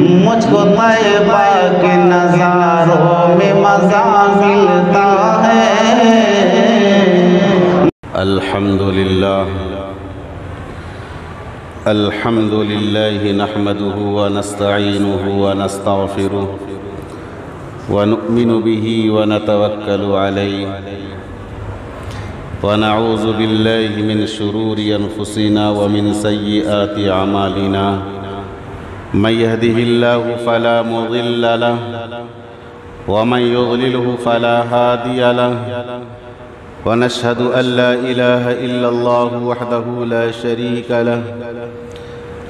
مجھ کو طیبہ کے نظاروں میں مزہ ملتا ہے۔ الحمد لله نحمده ونستعينه ونستغفره ونؤمن به ونتوكل عليه ونعوذ بالله من شرور أنفسنا ومن سيئات أعمالنا من يهده الله فلا مضل له ومن يضلله فلا هادي له ونشهد أن لا إله إلا الله وحده لا شريك له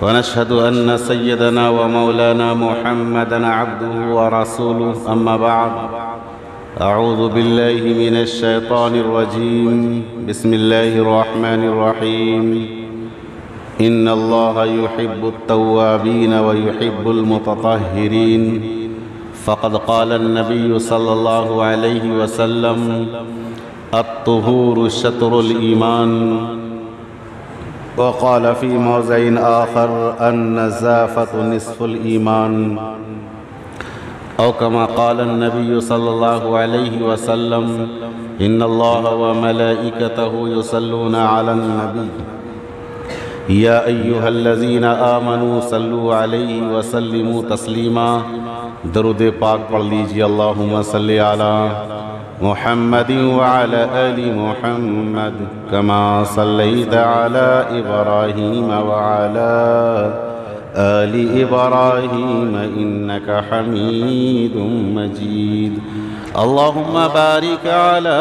ونشهد أن سيدنا ومولانا محمدًا عبده ورسوله أما بعد أعوذ بالله من الشيطان الرجيم بسم الله الرحمن الرحيم إن الله يحب التوابين ويحب المتطهرين فقد قال النبي صلى الله عليه وسلم الطهور شطر الإيمان وقال في موضع آخر النزافة نصف الإيمان أو كما قال النبي صلى الله عليه وسلم إن الله وملائكته يصلون على النبي يا أيها الذين آمنوا صلوا عليه وسلموا تسليما درود پاک پڑھ لیجئے اللہم صلی علی محمد وعلى آل محمد كما صليت على إبراهيم وعلى آل إبراهيم إنك حميد مجيد اللهم بارك على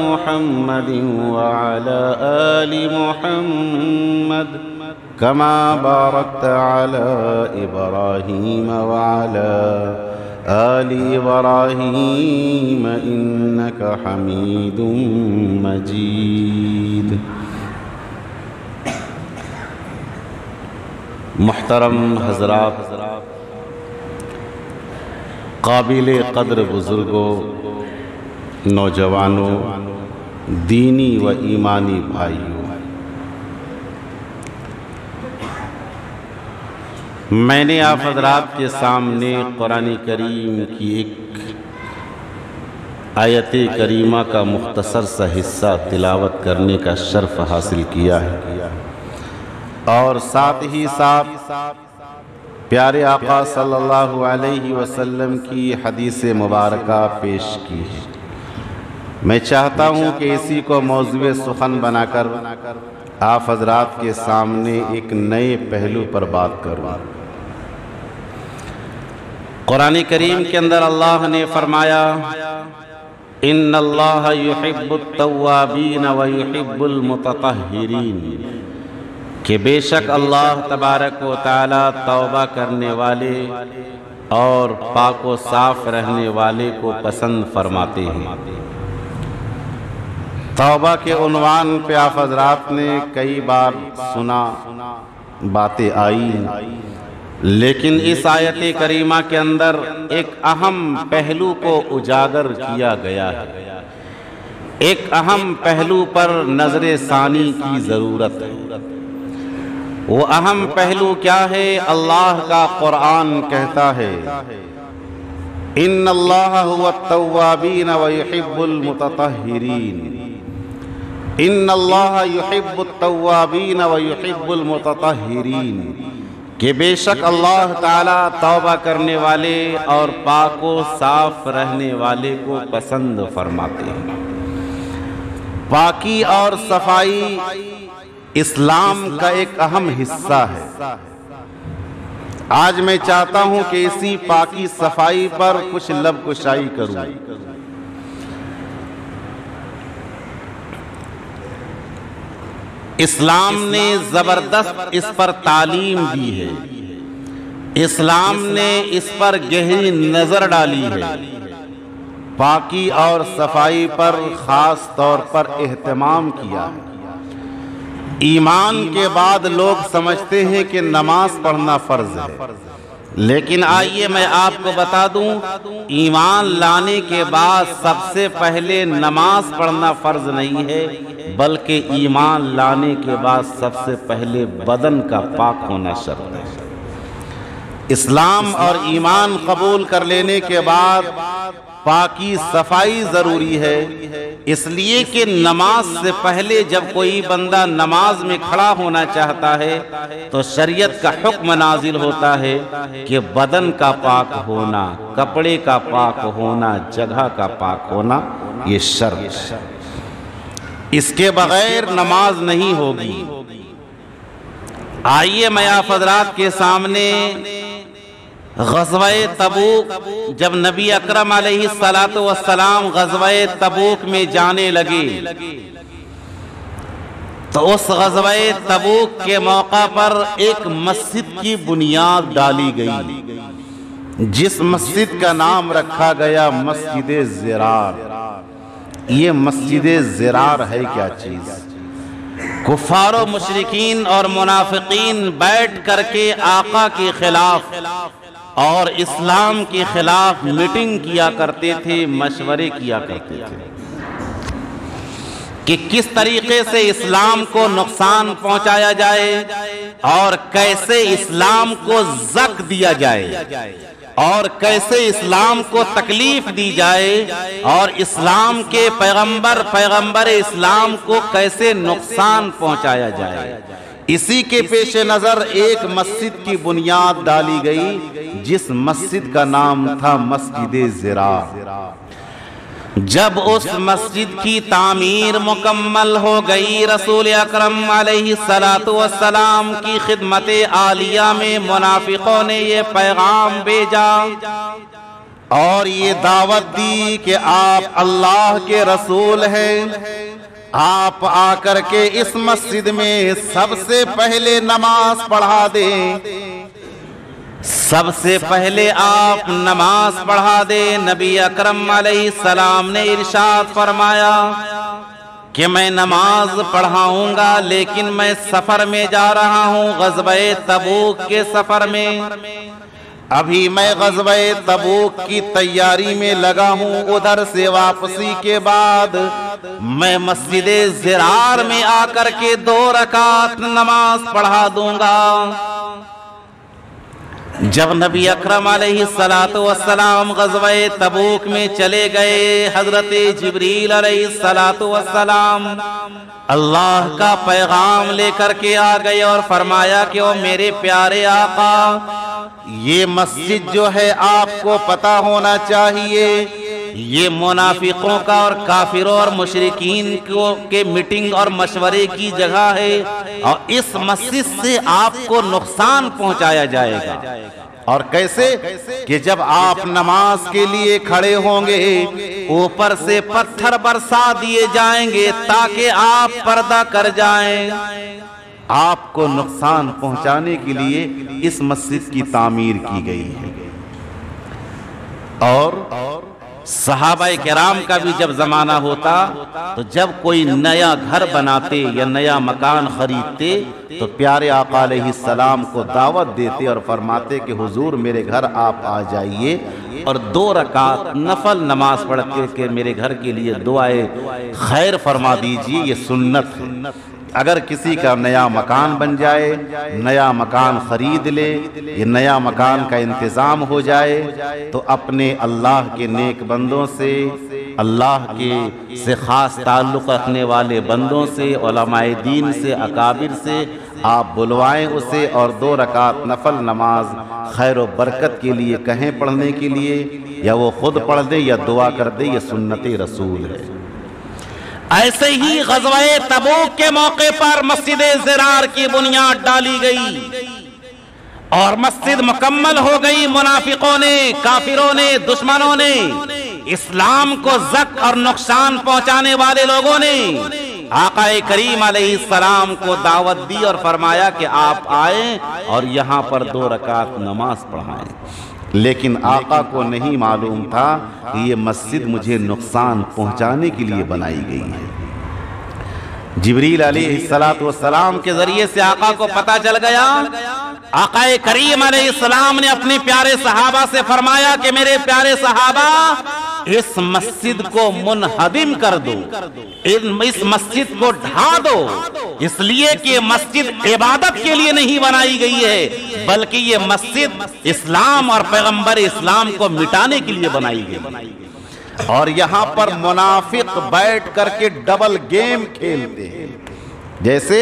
محمد وعلى آل محمد كما باركت على إبراهيم وعلى آل إبراهيم إنك حميد مجيد۔ محترم حضرات، قابل قدر بزرگوں، نوجوانوں، دینی و ایمانی بھائیوں، میں نے آپ حضرات کے سامنے قرآن کریم کی ایک آیت کریمہ کا مختصر سا حصہ تلاوت کرنے کا شرف حاصل کیا ہے، اور ساتھ ہی ساتھ پیارے آقا صلی اللہ علیہ وسلم کی حدیث مبارکہ پیش کی ہے۔ میں چاہتا ہوں کہ اسی کو موضوع سخن بنا کر آپ حضرات کے سامنے ایک نئے پہلو پر بات کروں۔ قرآن کریم کے اندر اللہ نے فرمایا ان اللہ یحب التوابین ویحب المتطہرین، کہ بے شک اللہ تبارک و تعالی توبہ کرنے والے اور پاک و صاف رہنے والے کو پسند فرماتے ہیں۔ توبہ کے عنوان پہ آپ حضرات نے کئی بار سنا، باتیں آئی، لیکن اس آیت کریمہ کے اندر ایک اہم پہلو کو اجاگر کیا گیا ہے، ایک اہم پہلو پر نظر ثانی کی ضرورت ہے۔ وہ اہم پہلو کیا ہے؟ اللہ کا قرآن کہتا ہے ان اللہ هو التوابین ویحب المتطہرین، ان اللہ یحب التوابین ویحب المتطہرین، کہ بے شک اللہ تعالیٰ توبہ کرنے والے اور پاک و صاف رہنے والے کو پسند فرماتے ہیں۔ پاکی اور صفائی اسلام کا ایک اہم حصہ ہے۔ آج میں چاہتا ہوں کہ اسی پاکی صفائی پر کچھ لب کشائی کروں۔ اسلام نے زبردست اس پر تعلیم دی ہے، اسلام نے اس پر گہری نظر ڈالی ہے، پاکی اور صفائی پر خاص طور پر اہتمام کیا ہے۔ ایمان کے بعد لوگ سمجھتے ہیں کہ نماز پڑھنا فرض ہے، لیکن آئیے میں آپ کو بتا دوں، ایمان لانے کے بعد سب سے پہلے نماز پڑھنا فرض نہیں ہے، بلکہ ایمان لانے کے بعد سب سے پہلے بدن کا پاک ہونا شرط ہے۔ اسلام اور ایمان قبول کر لینے کے بعد پاکی صفائی ضروری ہے، اس لیے کہ نماز سے پہلے جب کوئی بندہ نماز میں کھڑا ہونا چاہتا ہے تو شریعت کا حکم نازل ہوتا ہے کہ بدن کا پاک ہونا، کپڑے کا پاک ہونا، جگہ کا پاک ہونا، یہ شرط ہے۔ اس کے بغیر نماز نہیں ہوگی۔ آئیے میں آپ حضرات کے سامنے غزوہ تبوک، جب نبی اکرم علیہ السلام غزوہ تبوک میں جانے لگے تو اس غزوہ تبوک کے موقع پر ایک مسجد کی بنیاد ڈالی گئی، جس مسجد کا نام رکھا گیا مسجد زرار۔ یہ مسجد زرار ہے کیا چیز؟ کفار و مشرکین اور منافقین بیٹھ کر کے آقا کے خلاف اور اسلام کے خلاف میٹنگ کیا کرتے تھے، مشورے کیا کرتے تھے کہ کس طریقے سے اسلام کو نقصان پہنچایا جائے اور کیسے اسلام کو زک دیا جائے اور کیسے اسلام کو تکلیف دی جائے اور اسلام کے پیغمبر اسلام کو کیسے نقصان پہنچایا جائے۔ اسی کے پیش نظر ایک مسجد کی بنیاد ڈالی گئی، جس مسجد کا نام تھا مسجد زرار۔ جب اس مسجد کی تعمیر مکمل ہو گئی، رسول اکرم علیہ السلام کی خدمت عالیہ میں منافقوں نے یہ پیغام بھیجا اور یہ دعوت دی کہ آپ اللہ کے رسول ہیں، آپ آ کر کے اس مسجد میں سب سے پہلے نماز پڑھا دیں، سب سے پہلے آپ نماز پڑھا دیں۔ نبی اکرم علیہ السلام نے ارشاد فرمایا کہ میں نماز پڑھاؤں گا، لیکن میں سفر میں جا رہا ہوں، غزوہ تبوک کے سفر میں۔ ابھی میں غزوہ تبوک کی تیاری میں لگا ہوں، ادھر سے واپسی کے بعد میں مسجد زرار میں آ کر کے 2 رکعت نماز پڑھا دوں گا۔ جب نبی اکرم علیہ السلام غزوہ تبوک میں چلے گئے، حضرت جبریل علیہ السلام اللہ کا پیغام لے کر کے آ گئے اور فرمایا کہ او میرے پیارے آقا، یہ مسجد جو ہے آپ کو پتہ ہونا چاہیے، یہ منافقوں کا اور کافروں اور مشرکین کے میٹنگ اور مشورے کی جگہ ہے، اور اس مسجد سے آپ کو نقصان پہنچایا جائے گا۔ اور کیسے؟ کہ جب آپ نماز کے لیے کھڑے ہوں گے، اوپر سے پتھر برسا دیے جائیں گے تاکہ آپ پردہ کر جائیں۔ آپ کو نقصان پہنچانے کے لیے اس مسجد کی تعمیر کی گئی ہے۔ اور صحابہ کرام کا بھی جب زمانہ ہوتا تو جب کوئی نیا گھر بناتے یا نیا مکان خریدتے تو پیارے آقا علیہ السلام کو دعوت دیتے اور فرماتے کہ حضور میرے گھر آپ آ جائیے اور 2 رکعت نفل نماز پڑھ کے میرے گھر کے لیے دعائے خیر فرما دیجیے، یہ سنت ہے۔ اگر کسی کا نیا مکان بن جائے، نیا مکان خرید لے، یہ نیا مکان کا انتظام ہو جائے تو اپنے اللہ کے نیک بندوں سے، اللہ کے سے خاص تعلق رکھنے والے بندوں سے، علماء دین سے، اکابر سے آپ بلوائیں اسے اور 2 رکعت نفل نماز خیر و برکت کے لیے کہیں پڑھنے کے لیے، یا وہ خود پڑھ دے یا دعا کر دے، یہ سنت رسول ہے۔ ایسے ہی غزوہ تبوک کے موقع پر مسجد زرار کی بنیاد ڈالی گئی اور مسجد مکمل ہو گئی۔ منافقوں نے، کافروں نے، دشمنوں نے، اسلام کو زک اور نقصان پہنچانے والے لوگوں نے آقا کریم علیہ السلام کو دعوت دی اور فرمایا کہ آپ آئیں اور یہاں پر 2 رکعت نماز پڑھائیں، لیکن آقا کو نہیں معلوم تھا کہ یہ مسجد مجھے نقصان پہنچانے کے لیے بنائی گئی ہے۔ جبریل علیہ السلام کے ذریعے سے آقا کو پتہ چل گیا۔ آقا کریم علیہ السلام نے اپنے پیارے صحابہ سے فرمایا کہ میرے پیارے صحابہ، اس مسجد کو منہدم کر دو، اس مسجد کو ڈھا دو، اس لیے کہ مسجد عبادت کے لیے نہیں بنائی گئی ہے بلکہ یہ مسجد اسلام اور پیغمبر اسلام کو مٹانے کے لیے بنائی گئی، اور یہاں پر منافق بیٹھ کر کے ڈبل گیم کھیلتے ہیں۔ جیسے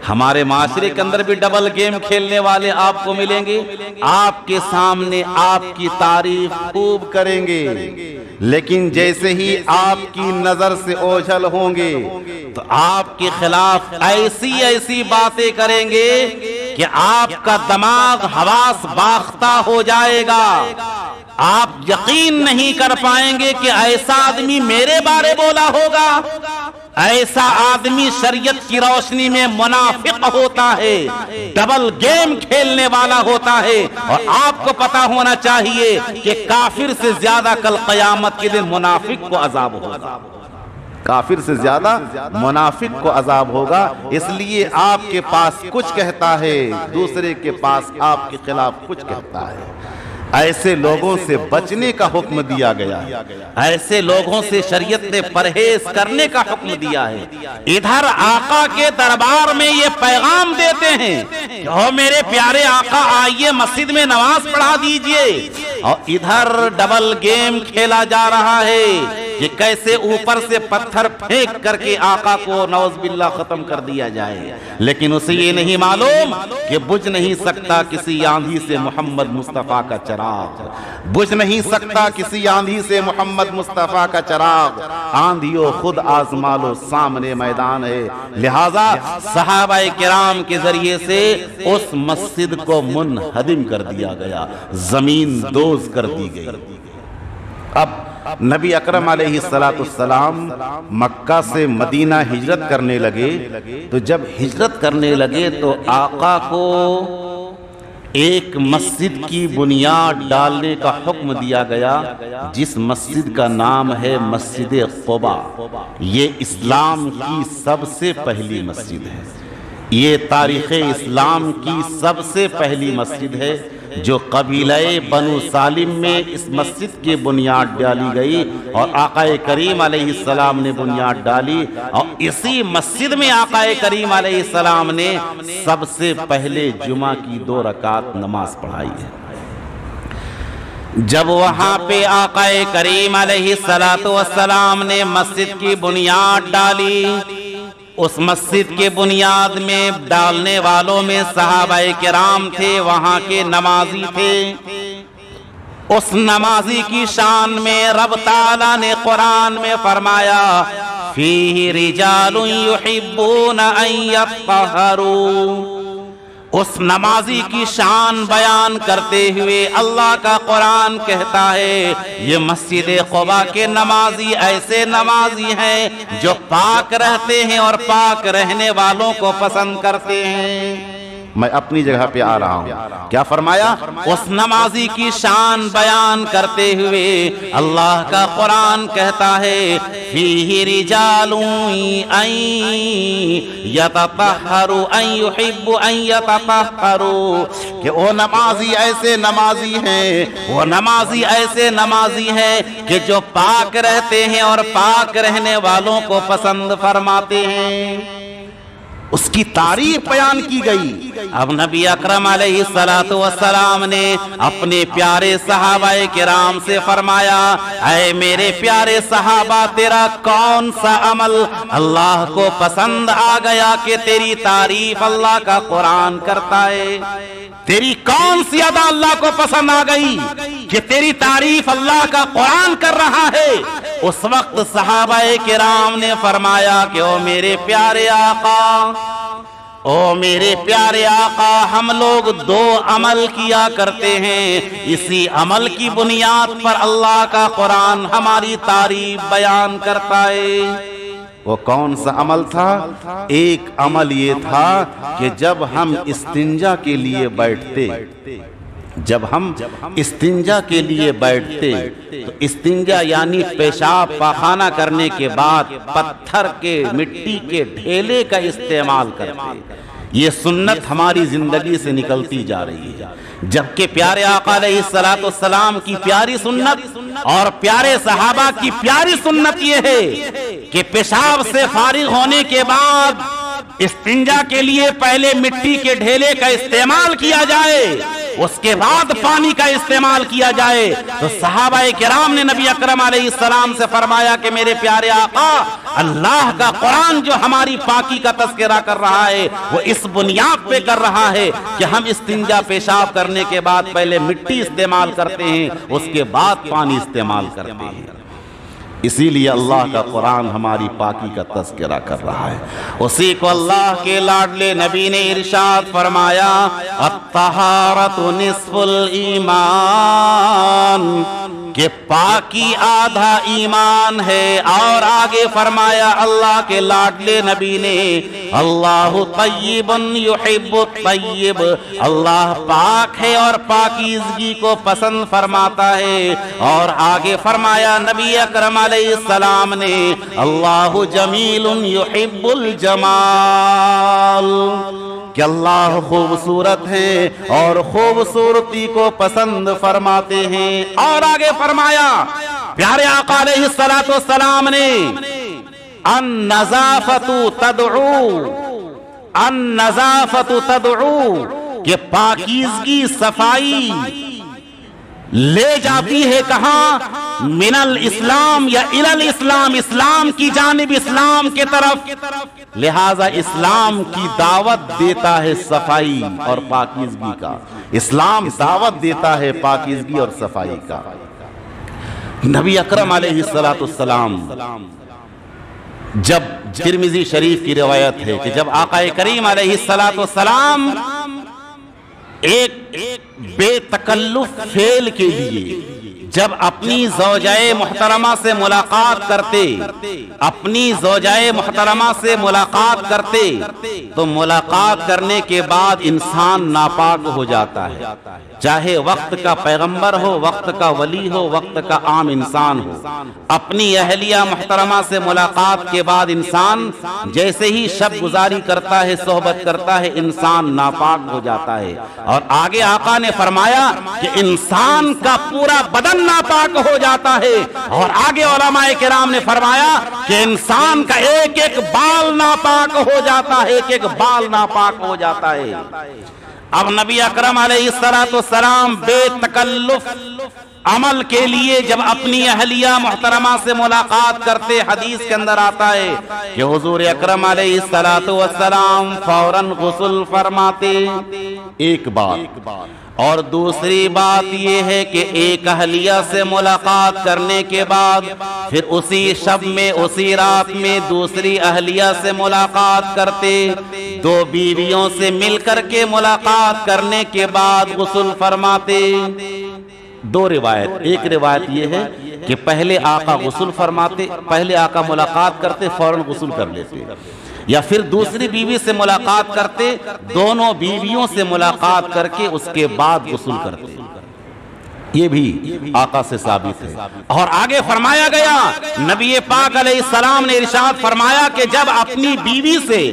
ہمارے معاشرے کے اندر بھی ڈبل گیم کھیلنے والے آپ کو ملیں گے، آپ کے سامنے آپ کی تعریف خوب کریں گے، لیکن جیسے ہی آپ کی نظر سے اوجھل ہوں گے تو آپ کے خلاف ایسی ایسی باتیں کریں گے کہ آپ کا دماغ حواس باختہ ہو جائے گا۔ آپ یقین نہیں کر پائیں گے کہ ایسا آدمی میرے بارے بولا ہوگا۔ ایسا آدمی شریعت کی روشنی میں منافق ہوتا ہے، ڈبل گیم کھیلنے والا ہوتا ہے، اور آپ کو پتا ہونا چاہیے کہ کافر سے زیادہ کل قیامت کے دن منافق کو عذاب ہوگا، کافر سے زیادہ منافق کو عذاب ہوگا۔ اس لیے آپ کے پاس کچھ کہتا ہے، دوسرے کے پاس آپ کے خلاف کچھ کہتا ہے۔ ایسے لوگوں سے بچنے کا حکم دیا گیا ہے، ایسے لوگوں سے شریعت نے پرہیز کرنے کا حکم دیا ہے۔ ادھر آقا کے دربار میں یہ پیغام دیتے ہیں کہ او میرے پیارے آقا آئیے مسجد میں نماز پڑھا دیجئے، اور ادھر ڈبل گیم کھیلا جا رہا ہے کہ کیسے اوپر سے پتھر پھینک کر کے آقا کو نعوذ باللہ ختم کر دیا جائے، لیکن اسے یہ نہیں معلوم کہ بجھ نہیں سکتا کسی آندھی سے محمد مصطفیٰ کا چراغ، بجھ نہیں سکتا کسی آندھی سے محمد مصطفیٰ کا چراغ، آندھیوں خود آزما لو سامنے میدان ہے۔ لہذا صحابہ کرام کے ذریعے سے اس مسجد کو منہدم کر دیا گیا، زمین دوز کر دی گئی۔ اب نبی اکرم علیہ السلام مکہ سے مدینہ ہجرت کرنے لگے، تو جب ہجرت کرنے لگے تو آقا کو ایک مسجد کی بنیاد ڈالنے کا حکم دیا گیا، جس مسجد کا نام ہے مسجد قباء۔ یہ اسلام کی سب سے پہلی مسجد ہے، یہ تاریخ اسلام کی سب سے پہلی مسجد ہے، جو قبیلہ بنو سالم میں اس مسجد کی بنیاد ڈالی گئی، اور آقا کریم علیہ السلام نے بنیاد ڈالی، اور اسی مسجد میں آقا کریم علیہ السلام نے سب سے پہلے جمعہ کی 2 رکعت نماز پڑھائی ہے۔ جب وہاں پہ آقا کریم علیہ السلام نے مسجد کی بنیاد ڈالی، اس مسجد کے بنیاد میں ڈالنے والوں میں صحابہ کرام تھے، وہاں کے نمازی تھے۔ اس نمازی کی شان میں رب تعالیٰ نے قرآن میں فرمایا فیہ رجال یحبون ان یطہروا۔ اس نمازی کی شان بیان کرتے ہوئے اللہ کا قرآن کہتا ہے یہ مسجد قباء کے نمازی ایسے نمازی ہیں جو پاک رہتے ہیں اور پاک رہنے والوں کو پسند کرتے ہیں۔ میں اپنی جگہ پہ آ رہا ہوں، کیا فرمایا؟ اس نمازی کی شان بیان کرتے ہوئے اللہ کا قرآن کہتا ہے فیہ رجال ان یتطہروا ان یحب ان یتطہروا، کہ وہ نمازی ایسے نمازی ہیں، وہ نمازی ایسے نمازی ہیں کہ جو پاک رہتے ہیں اور پاک رہنے والوں کو پسند فرماتے ہیں۔ اس کی تعریف بیان کی گئی۔ اب نبی اکرم علیہ السلام نے اپنے پیارے صحابہ کرام سے فرمایا اے میرے پیارے صحابہ، تیرا کون سا عمل اللہ کو پسند آ گیا کہ تیری تعریف اللہ کا قرآن کرتا ہے؟ تیری کون سی ادا اللہ کو پسند آ گئی کہ تیری تعریف اللہ کا قرآن کر رہا ہے؟ اس وقت صحابہ کرام نے فرمایا کہ او میرے پیارے آقا، او میرے پیارے آقا، ہم لوگ 2 عمل کیا کرتے ہیں، اسی عمل کی بنیاد پر اللہ کا قرآن ہماری تعریف بیان کرتا ہے۔ وہ کون سا عمل تھا؟ ایک عمل یہ تھا کہ جب ہم استنجا کے لیے بیٹھتے، جب ہم استنجا کے لیے بیٹھتے تو استنجا یعنی پیشاب پاخانہ کرنے کے بعد پتھر کے مٹی کے ڈھیلے کا استعمال کرتے۔ یہ سنت ہماری زندگی سے نکلتی جا رہی ہے، جبکہ پیارے آقا علیہ السلام کی پیاری سنت اور پیارے صحابہ کی پیاری سنت یہ ہے کہ پیشاب سے فارغ ہونے کے بعد استنجا کے لیے پہلے مٹی کے ڈھیلے کا استعمال کیا جائے، اس کے بعد پانی کا استعمال کیا جائے، تو صحابہ کرام نے نبی اکرم علیہ السلام سے فرمایا کہ میرے پیارے آقا، اللہ کا قرآن جو ہماری پاکی کا تذکرہ کر رہا ہے وہ اس بنیاد پہ کر رہا ہے کہ ہم استنجا پیشاب کرنے کے بعد پہلے مٹی استعمال کرتے ہیں، اس کے بعد پانی استعمال کرتے ہیں۔ اسی لیے اللہ کا قرآن ہماری پاکی کا تذکرہ کر رہا ہے۔ اسی کو اللہ کے لاڈلے نبی نے ارشاد فرمایا، الطہارۃ نصف الایمان، کہ پاکی آدھا ایمان ہے۔ اور آگے فرمایا اللہ کے لاڈلے نبی نے، اللہ طیب یحب الطیب، اللہ پاک ہے اور پاکیزگی کو پسند فرماتا ہے۔ اور آگے فرمایا نبی اکرم علیہ السلام نے، اللہ جمیل یحب الجمال، کہ اللہ خوبصورت ہیں اور خوبصورتی کو پسند فرماتے ہیں۔ اور آگے فرمایا پیارے آقا علیہ السلام نے، النظافت تدعو، کہ پاکیزگی صفائی لے جاتی ہے کہاں؟ من الاسلام یا الی الاسلام، اسلام کی جانب، اسلام کے طرف۔ لہذا اسلام کی دعوت دیتا ہے صفائی اور پاکیزگی کا، اسلام دعوت دیتا ہے پاکیزگی اور صفائی کا۔ نبی اکرم علیہ السلام، جب ترمذی شریف کی روایت ہے کہ جب آقا کریم علیہ السلام ایک بے تکلف فعل کے لیے جب اپنی زوجہ محترمہ سے ملاقات کرتے، اپنی زوجہ محترمہ سے ملاقات کرتے، تو ملاقات کرنے کے بعد انسان ناپاک ہو جاتا ہے، چاہے وقت کا پیغمبر ہو، وقت کا ولی ہو، وقت کا عام انسان ہو۔ اپنی اہلیہ محترمہ سے ملاقات کے بعد انسان جیسے ہی شب گزاری کرتا ہے، صحبت کرتا ہے، انسان ناپاک ہو جاتا ہے۔ اور آگے آقا نے فرمایا کہ انسان کا پورا بدن ناپاک ہو جاتا ہے۔ اور آگے علماء کرام نے فرمایا کہ انسان کا ایک ایک بال ناپاک ہو جاتا ہے، ایک ایک بال ناپاک ہو جاتا ہے۔ اب نبی اکرم علیہ السلام بے تکلف عمل کے لیے جب اپنی اہلیہ محترمہ سے ملاقات کرتے، حدیث کے اندر آتا ہے کہ حضور اکرم علیہ السلام فوراً غسل فرماتے، ایک بات۔ اور دوسری بات یہ ہے کہ ایک اہلیہ سے ملاقات کرنے کے بعد پھر اسی شب میں، اسی رات میں دوسری اہلیہ سے ملاقات کرتے، دو بیویوں سے مل کر کے ملاقات کرنے کے بعد غسل فرماتے۔ دو روایت، ایک روایت یہ ہے کہ پہلے آقا غسل فرماتے، پہلے آقا ملاقات کرتے فوراً غسل کر لیتے، یا پھر دوسری بیوی سے ملاقات کرتے، دونوں بیویوں سے ملاقات کر کے اس کے بعد غسل کرتے۔ یہ بھی آقا سے ثابت ہے۔ اور آگے فرمایا گیا، نبی پاک علیہ السلام نے ارشاد فرمایا کہ جب اپنی بیوی سے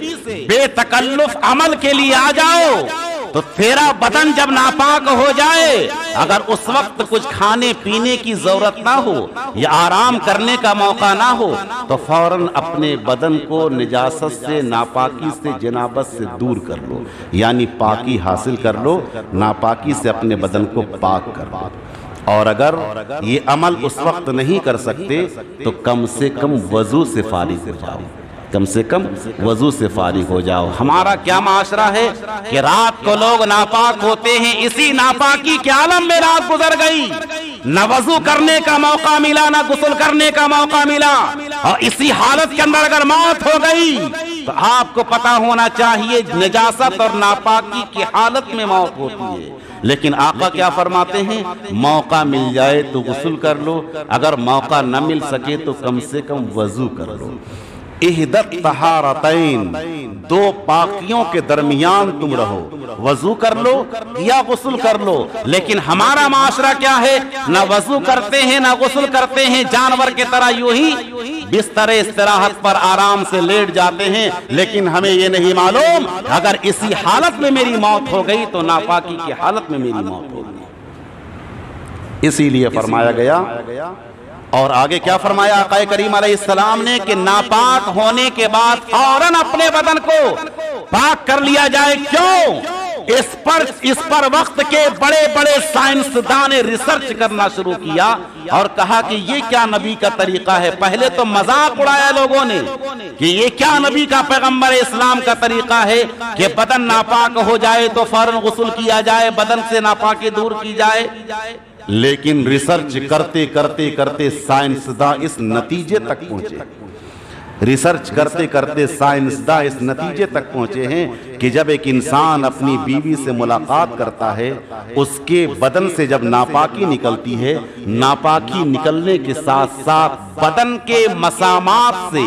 بے تکلف عمل کے لیے آ جاؤ تو تیرا بدن جب ناپاک ہو جائے، اگر اس وقت کچھ کھانے پینے کی ضرورت نہ ہو یا آرام کرنے کا موقع نہ ہو تو فوراً اپنے بدن کو نجاست سے، ناپاکی سے، جنابت سے دور کر لو، یعنی پاکی حاصل کر لو، ناپاکی سے اپنے بدن کو پاک کر لو۔ اور اگر یہ عمل اس وقت نہیں کر سکتے تو کم سے کم وضو سے فارغ ہو جاؤ، کم سے کم وضو سے فارغ ہو جاؤ۔ ہمارا کیا معاشرہ ہے کہ رات کو لوگ ناپاک ہوتے ہیں، اسی ناپاکی کے عالم میں رات گزر گئی، نہ وضو کرنے کا موقع ملا، نہ غسل کرنے کا موقع ملا، اور اسی حالت کے اندر اگر موت ہو گئی تو آپ کو پتا ہونا چاہیے نجاست اور ناپاکی کی حالت میں موت ہوتی ہے۔ لیکن آقا کیا فرماتے ہیں؟ موقع مل جائے تو غسل کر لو، اگر موقع نہ مل سکے تو کم سے کم وضو کر لو۔ احدت طہارتین، دو پاکیوں کے درمیان تم رہو، وضو کر لو یا غسل کر لو۔ لیکن ہمارا معاشرہ کیا ہے؟ نہ وضو کرتے ہیں نہ غسل کرتے ہیں، جانور کے طرح یوں ہی بستر استراحت پر آرام سے لیٹ جاتے ہیں، لیکن ہمیں یہ نہیں معلوم اگر اسی حالت میں میری موت ہو گئی تو ناپاکی کی حالت میں میری موت ہوگی۔ اسی لیے فرمایا گیا اور آگے کیا فرمایا آقا کریم علیہ السلام نے کہ ناپاک ہونے کے بعد فوراً اپنے بدن کو پاک کر لیا جائے. کیوں؟ اس پر وقت کے بڑے بڑے سائنسدان نے ریسرچ کرنا شروع کیا اور کہا کہ یہ کیا نبی کا طریقہ ہے. پہلے تو مذاق اڑایا لوگوں نے کہ یہ کیا نبی کا پیغمبر اسلام کا طریقہ ہے کہ بدن ناپاک ہو جائے تو فوراً غسل کیا جائے, بدن سے ناپاکی دور کی جائے. لیکن ریسرچ کرتے کرتے کرتے سائنسداں اس نتیجے تک پہنچے, ریسرچ کرتے کرتے سائنسداں اس نتیجے تک پہنچے ہیں کہ جب ایک انسان اپنی بیوی سے ملاقات کرتا ہے, اس کے بدن سے جب ناپاکی نکلتی ہے, ناپاکی نکلنے کے ساتھ ساتھ بدن کے مسامات سے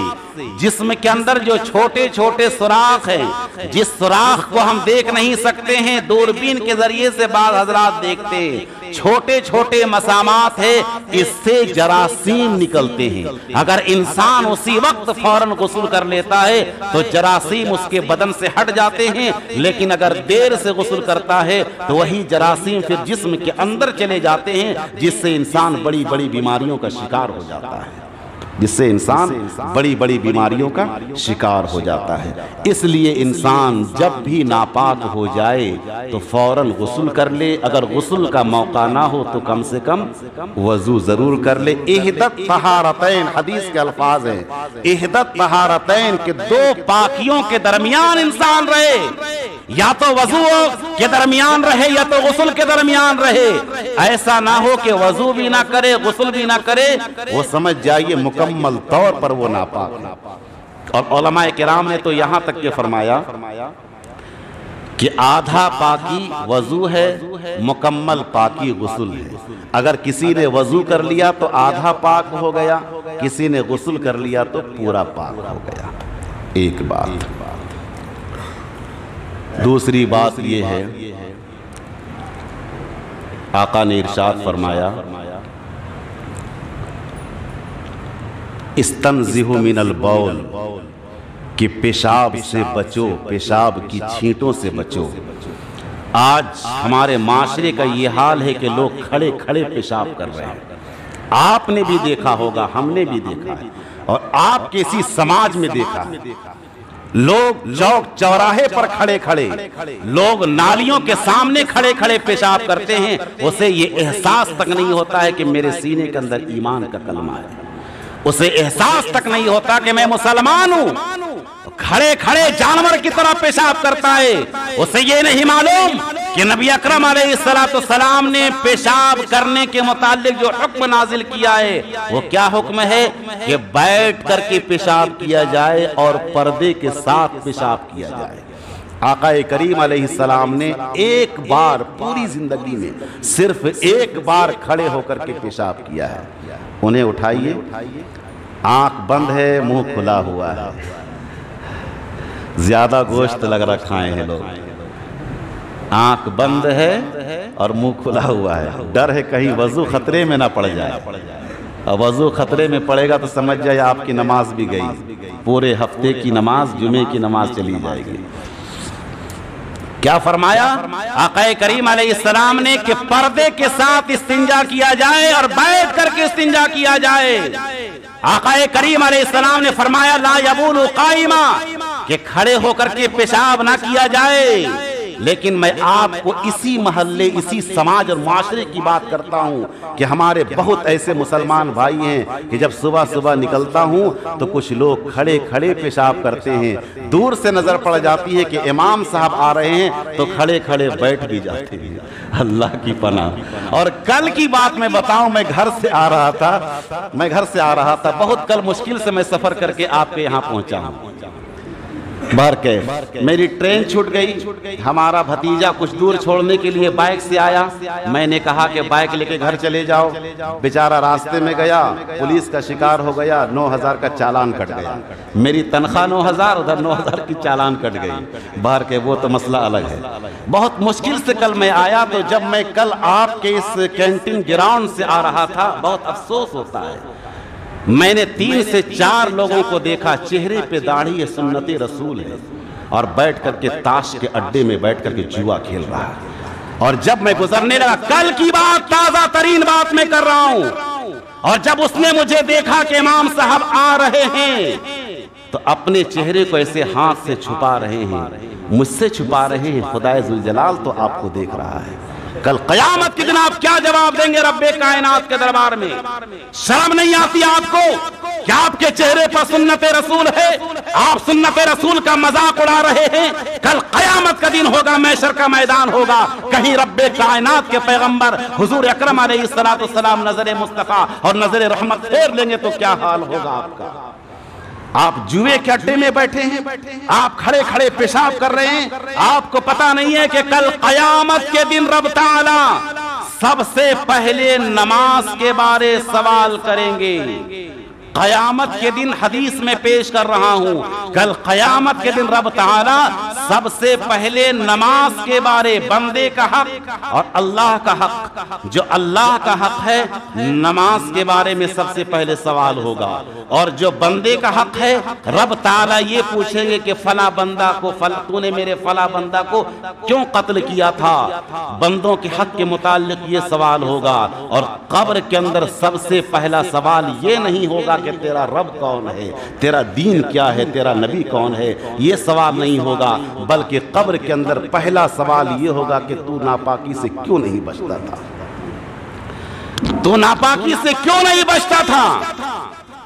جسم کے اندر جو چھوٹے چھوٹے سوراخ ہیں, جس سوراخ کو ہم دیکھ نہیں سکتے ہیں, دوربین کے ذریعے سے بعض حضرات دیکھتے ہیں, چھوٹے چھوٹے مسامات ہیں, اس سے جراثیم نکلتے ہیں. اگر انسان اسی وقت فوراً غسل کر لیتا ہے تو جراثیم اس کے بدن سے ہٹ جاتے ہیں, لیکن اگر دیر سے غسل کرتا ہے تو وہی جراثیم پھر جسم کے اندر چلے جاتے ہیں, جس سے انسان بڑی بڑی بیماریوں کا شکار ہو جاتا ہے, جس سے انسان بڑی بڑی بیماریوں کا شکار ہو جاتا ہے. اس لیے انسان جب بھی ناپاک ہو جائے تو فوراً غسل کر لے. اگر غسل کا موقع نہ ہو تو کم سے کم وضو ضرور کر لے. احدت طہارتین, حدیث کے الفاظ ہیں, احدت طہارتین کہ دو پاکیوں کے درمیان انسان رہے, یا تو وضو کے درمیان رہے یا تو غسل کے درمیان رہے. ایسا نہ ہو کہ وضو بھی نہ کرے غسل بھی نہ کرے, وہ سمجھ جائیے مکمل طور پر وہ ناپاک ہے. اور علماء کرام نے تو یہاں تک کہ فرمایا کہ آدھا پاکی وضو ہے, مکمل پاکی غسل ہے. اگر کسی نے وضو کر لیا تو آدھا پاک ہو گیا, کسی نے غسل کر لیا تو پورا پاک ہو گیا. ایک بات. دوسری بات یہ ہے, آقا نے ارشاد فرمایا استنزہ من البول, کہ پیشاب سے بچو, پیشاب کی چھینٹوں سے بچو. آج ہمارے معاشرے کا یہ حال ہے کہ لوگ کھڑے کھڑے پیشاب کر رہے ہیں. آپ نے بھی دیکھا ہوگا, ہم نے بھی دیکھا ہے, اور آپ کے اسی سماج میں دیکھا ہے. لوگ چوک چوراہے پر کھڑے کھڑے, لوگ نالیوں کے سامنے کھڑے کھڑے پیشاب کرتے ہیں. اسے یہ احساس تک نہیں ہوتا ہے کہ میرے سینے کے اندر ایمان کا کلمہ ہے, اسے احساس تک نہیں ہوتا کہ میں مسلمان ہوں. کھڑے کھڑے جانور کی طرح پیشاب کرتا ہے. اسے یہ نہیں معلوم کہ نبی اکرم علیہ السلام نے پیشاب کرنے کے متعلق جو حکم نازل کیا ہے وہ کیا حکم ہے کہ بیٹھ کر کے پیشاب کیا جائے اور پردے کے ساتھ پیشاب کیا جائے. آقا کریم علیہ السلام نے ایک بار پوری زندگی میں صرف ایک بار کھڑے ہو کر کے پیشاب کیا ہے. انہیں اٹھائیے, آنکھ بند ہے, منہ کھلا ہوا ہے, زیادہ گوشت لگ رہا کھائے ہیں لوگ. آنکھ بند ہے اور منہ کھلا ہوا ہے, ڈر ہے کہیں وضو خطرے میں نہ پڑ جائے. اور وضو خطرے میں پڑے گا تو سمجھ جائے آپ کی نماز بھی گئی, پورے ہفتے کی نماز, جمعے کی نماز چلی جائے گی. کیا فرمایا آقا کریم علیہ السلام نے کہ پردے کے ساتھ استنجا کیا جائے اور بیٹھ کر کے استنجا کیا جائے. آقا کریم علیہ السلام نے فرمایا لا یبول قائما, کہ کھڑے ہو کر کے پیشاب نہ کیا جائے. لیکن میں آپ کو اسی محلے, اسی سماج اور معاشرے کی بات کرتا ہوں کہ ہمارے بہت ایسے مسلمان بھائی ہیں کہ جب صبح صبح نکلتا ہوں تو کچھ لوگ کھڑے کھڑے پیشاب کرتے ہیں. دور سے نظر پڑ جاتی ہے کہ امام صاحب آ رہے ہیں تو کھڑے کھڑے بیٹھ بھی جاتے ہیں. اللہ کی پناہ. اور کل کی بات میں بتاؤں, میں گھر سے آ رہا تھا, بہت کل مشکل سے میں سفر کر کے آپ کے یہاں پہنچا ہوں. میری ٹرین چھوٹ گئی. ہمارا بھتیجا کچھ دور چھوڑنے کے لیے بائک سے آیا. میں نے کہا کہ بائک لے کے گھر چلے جاؤ. بیچارہ راستے میں گیا, پولیس کا شکار ہو گیا, 9,000 کا چالان کٹ گیا. میری تنخواہ 9,000, ادھر 9,000 کی چالان کٹ گئی. باہر کے وہ تو مسئلہ الگ ہے. بہت مشکل سے کل میں آیا. تو جب میں کل آپ کے اس کینٹین گراؤنڈ سے آ رہا تھا, بہت افسوس ہوتا ہے, میں نے 3 سے 4 لوگوں کو دیکھا, چہرے پہ داڑھی سنت رسول ہے, اور بیٹھ کر کے تاش کے اڈے میں بیٹھ کر کے جوا کھیل رہا ہے. اور جب میں گزرنے لگا, کل کی بات, تازہ ترین بات میں کر رہا ہوں, اور جب اس نے مجھے دیکھا کہ امام صاحب آ رہے ہیں تو اپنے چہرے کو ایسے ہاتھ سے چھپا رہے ہیں، مجھ سے چھپا رہے ہیں، خدائے ذوالجلال تو آپ کو دیکھ رہا ہے۔ کل قیامت کے دن آپ کیا جواب دیں گے رب کائنات کے دربار میں؟ شرم نہیں آتی آپ کو کہ آپ کے چہرے پر سنت رسول ہے، آپ سنت رسول کا مذاق اڑا رہے ہیں؟ کل قیامت کا دن ہوگا، محشر کا میدان ہوگا، کہیں رب کائنات کے پیغمبر حضور اکرم علیہ السلام نظر مصطفیٰ اور نظر رحمت پھیر لیں گے تو کیا حال ہوگا آپ کا؟ آپ جوئے کے اڈے میں بیٹھے ہیں، آپ کھڑے کھڑے پیشاب کر رہے ہیں، آپ کو پتا نہیں ہے کہ کل قیامت کے دن رب تعالی سب سے پہلے نماز کے بارے سوال کریں گے۔ قیامت کے دن حدیث میں پیش کر رہا ہوں، کل قیامت کے دن رب تعالی سب سے پہلے نماز کے بارے، بندے کا حق اور اللہ کا حق، جو اللہ کا حق ہے نماز کے بارے میں سب سے پہلے سوال ہوگا، اور جو بندے کا حق ہے رب تعالی یہ پوچھیں گے کہ فلاں بندہ کو تو نے میرے فلاں بندہ کو کیوں قتل کیا تھا؟ بندوں کے حق کے متعلق یہ سوال ہوگا، اور قبر کے اندر سب سے پہلا سوال یہ نہیں ہوگا کہ تیرا رب کون ہے، تیرا دین کیا ہے، تیرا نبی کون ہے، یہ سوال نہیں ہوگا، بلکہ قبر کے اندر پہلا سوال یہ ہوگا کہ تو ناپاکی سے کیوں نہیں بچتا تھا، تو ناپاکی سے کیوں نہیں بچتا تھا؟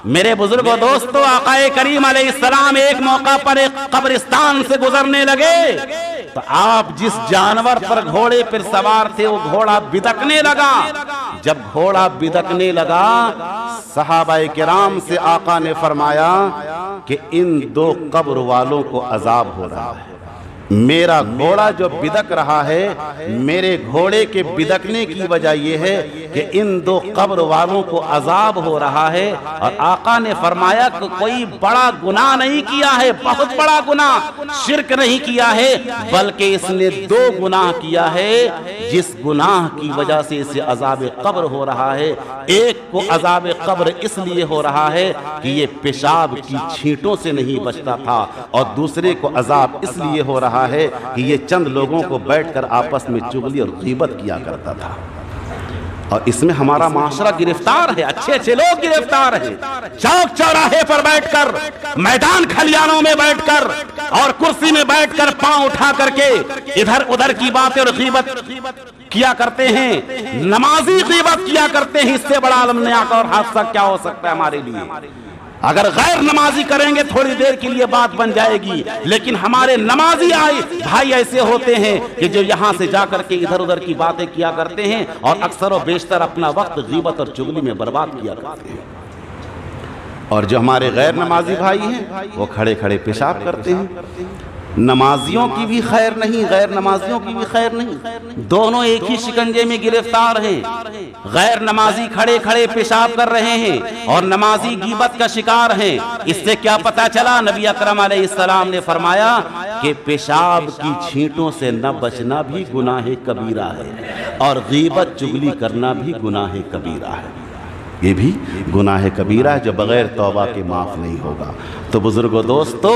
میرے بزرگوں دوستو، آقا کریم علیہ السلام ایک موقع پر ایک قبرستان سے گزرنے لگے تو آپ جس جانور پر گھوڑے پر سوار تھے وہ گھوڑا بدکنے لگا۔ جب گھوڑا بدکنے لگا صحابہ کرام سے آقا نے فرمایا کہ ان دو قبر والوں کو عذاب ہو رہا ہے، میرا گھوڑا جو بدک رہا ہے، میرے گھوڑے کے بدکنے کی وجہ یہ ہے کہ ان دو قبر والوں کو عذاب ہو رہا ہے۔ اور آقا نے فرمایا کہ کوئی بڑا گناہ نہیں کیا ہے، بہت بڑا گناہ، شرک نہیں کیا ہے، بلکہ اس نے دو گناہ کیا ہے جس گناہ کی وجہ سے اسے عذاب قبر ہو رہا ہے۔ ایک کو عذاب قبر اس لیے ہو رہا ہے کہ یہ پیشاب کی چھینٹوں سے نہیں بچتا تھا، اور دوسرے کو عذاب اس لیے ہو رہا ہے کہ یہ چند لوگوں کو بیٹھ کر آپس میں چغلی اور غیبت کیا کرتا تھا، اور اس میں ہمارا معاشرہ گرفتار ہے، اچھے اچھے لوگ گرفتار ہیں، چوک چوراہے پر بیٹھ کر، میدان کھلیانوں میں بیٹھ کر اور کرسی میں بیٹھ کر پاؤں اٹھا کر کے ادھر ادھر کی باتیں اور غیبت کیا کرتے ہیں، نمازی غیبت کیا کرتے ہیں۔ اس سے بڑا المنیاق اور حادثہ کیا ہو سکتا ہے ہمارے لیے؟ اگر غیر نمازی کریں گے تھوڑی دیر کے لیے بات بن جائے گی، لیکن ہمارے نمازی بھائی ایسے ہوتے ہیں کہ جو یہاں سے جا کر کے ادھر ادھر کی باتیں کیا کرتے ہیں اور اکثر و بیشتر اپنا وقت غیبت اور چغلی میں برباد کیا کرتے ہیں، اور جو ہمارے غیر نمازی بھائی ہیں وہ کھڑے کھڑے پیشاب کرتے ہیں۔ نمازیوں کی بھی خیر نہیں، غیر نمازیوں کی بھی خیر نہیں، دونوں ایک ہی شکنجے میں گرفتار ہیں۔ غیر نمازی کھڑے کھڑے پیشاب کر رہے ہیں اور نمازی غیبت کا شکار ہیں۔ اس سے کیا پتا چلا؟ نبی اکرم علیہ السلام نے فرمایا کہ پیشاب کی چھینٹوں سے نہ بچنا بھی گناہ کبیرہ ہے، اور غیبت چغلی کرنا بھی گناہ کبیرہ ہے، یہ بھی گناہ کبیرہ ہے جو بغیر توبہ کے معاف نہیں ہوگا۔ تو بزرگو دوستو،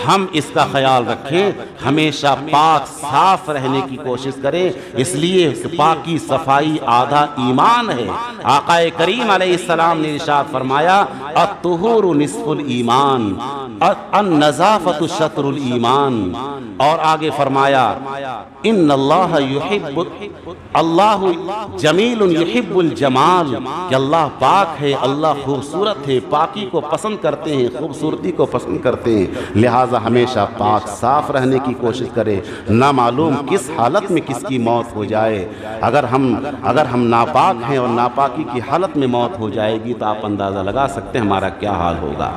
ہم اس کا خیال رکھیں، ہمیشہ پاک صاف رہنے کی کوشش کریں، اس لیے پاکی صفائی آدھا ایمان ہے۔ آقا کریم علیہ السلام نے ارشاد فرمایا الطہور نصف الایمان، النظافت شطر الایمان، اور آگے فرمایا ان اللہ یحب، اللہ جمیل یحب الجمال، کہ اللہ پاک ہے، اللہ خوبصورت ہے، پاکی کو پسند کرتے ہیں، خوبصورتی کو پسند کرتے ہیں، لہٰذا ہمیشہ پاک صاف رہنے کی کوشش کرے۔ نہ معلوم کس حالت میں کس کی موت ہو جائے، اگر ہم ناپاک ہیں اور ناپاکی کی حالت میں موت ہو جائے گی تو آپ اندازہ لگا سکتے ہیں ہمارا کیا حال ہوگا۔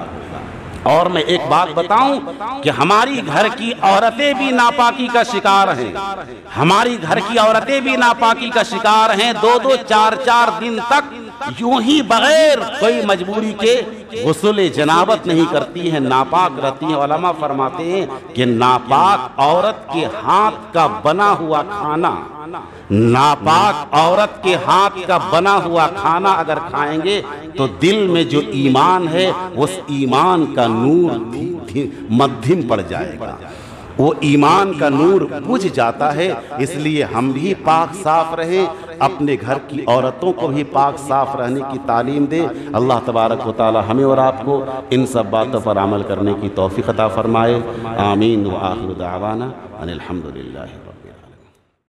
اور میں ایک بات بتاؤں کہ ہماری گھر کی عورتیں بھی ناپاکی کا شکار ہیں، ہماری گھر کی عورتیں بھی ناپاکی کا شکار ہیں، دو دو چار چار دن تک یوں ہی بغیر کوئی مجبوری کے غسل جنابت نہیں کرتی ہیں، ناپاک رہتی ہیں۔ علماء فرماتے ہیں کہ ناپاک عورت کے ہاتھ کا بنا ہوا کھانا، ناپاک عورت کے ہاتھ کا بنا ہوا کھانا اگر کھائیں گے تو دل میں جو ایمان ہے اس ایمان کا نور مدھم پڑ جائے گا، وہ ایمان کا نور بجھ جاتا ہے۔ اس لیے ہم بھی پاک صاف رہیں، اپنے گھر کی عورتوں کو بھی پاک صاف رہنے کی تعلیم دے۔ اللہ تبارک و تعالی ہمیں اور آپ کو ان سب باتوں پر عمل کرنے کی توفیق عطا فرمائے۔ آمین۔ وآخر دعوانا ان الحمدللہ۔